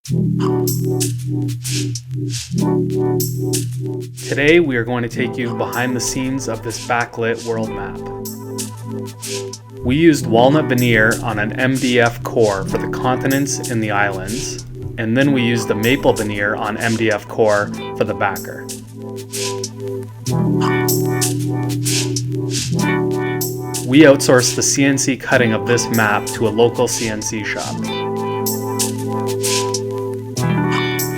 Today we are going to take you behind the scenes of this backlit world map. We used walnut veneer on an MDF core for the continents and the islands, and then we used the maple veneer on MDF core for the backer. We outsourced the CNC cutting of this map to a local CNC shop.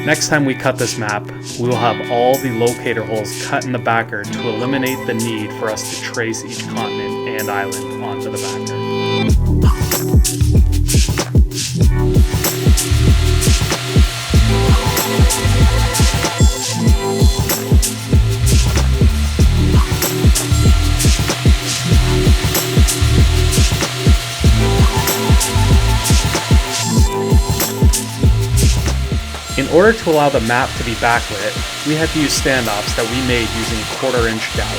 Next time we cut this map, we will have all the locator holes cut in the backer to eliminate the need for us to trace each continent and island onto the backer. In order to allow the map to be backlit, we had to use standoffs that we made using 1/4-inch dowel.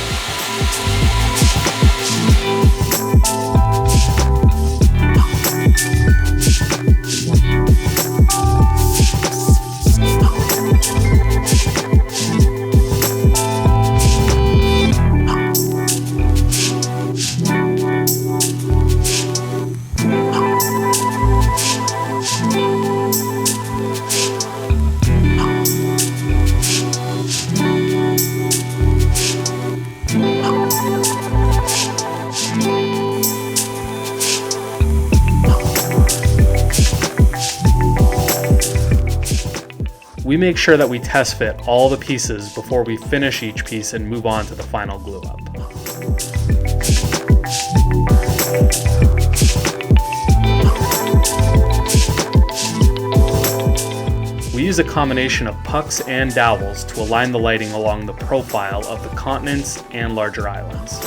We make sure that we test fit all the pieces before we finish each piece and move on to the final glue up. We use a combination of pucks and dowels to align the lighting along the profile of the continents and larger islands.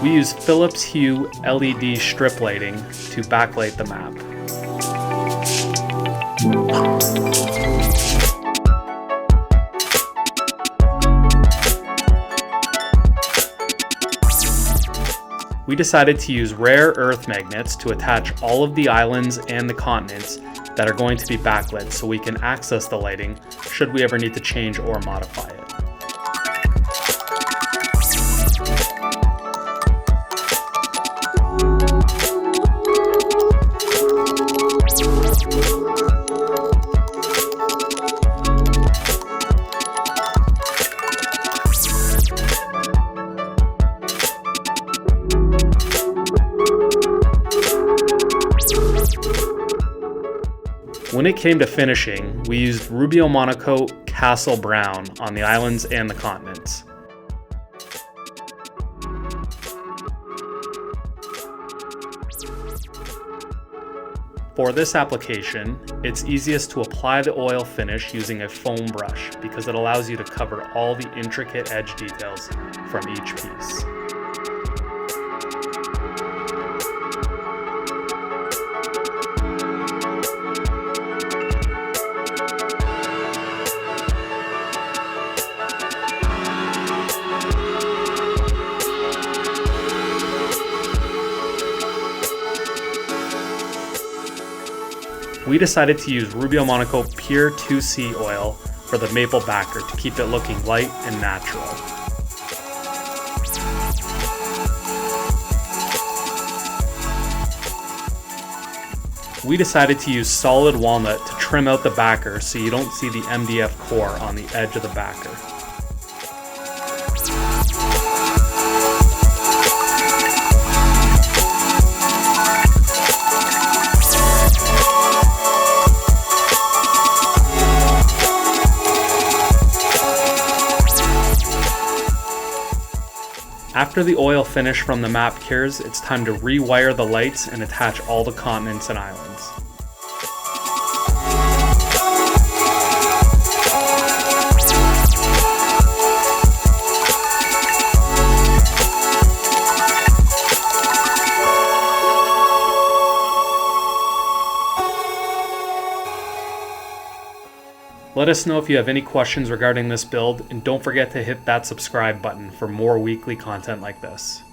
We use Phillips Hue LED strip lighting to backlight the map. We decided to use rare earth magnets to attach all of the islands and the continents that are going to be backlit so we can access the lighting should we ever need to change or modify it. When it came to finishing, we used Rubio Monocoat Castle Brown on the islands and the continents. For this application, it's easiest to apply the oil finish using a foam brush because it allows you to cover all the intricate edge details from each piece. We decided to use Rubio Monocoat Pure 2C oil for the maple backer to keep it looking light and natural. We decided to use solid walnut to trim out the backer so you don't see the MDF core on the edge of the backer. After the oil finish from the map cures, it's time to rewire the lights and attach all the continents and islands. Let us know if you have any questions regarding this build, and don't forget to hit that subscribe button for more weekly content like this.